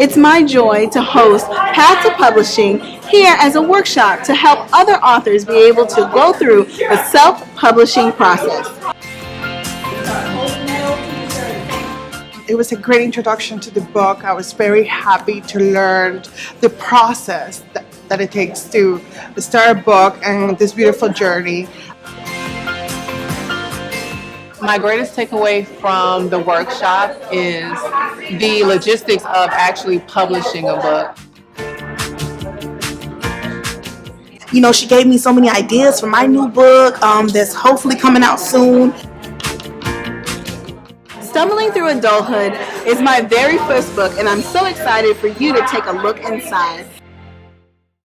It's my joy to host Path to Publishing here as a workshop to help other authors be able to go through the self-publishing process. It was a great introduction to the book. I was very happy to learn the process that it takes to start a book and this beautiful journey. My greatest takeaway from the workshop is the logistics of actually publishing a book. You know, she gave me so many ideas for my new book that's hopefully coming out soon. Stumbling Through Adulthood is my very first book, and I'm so excited for you to take a look inside.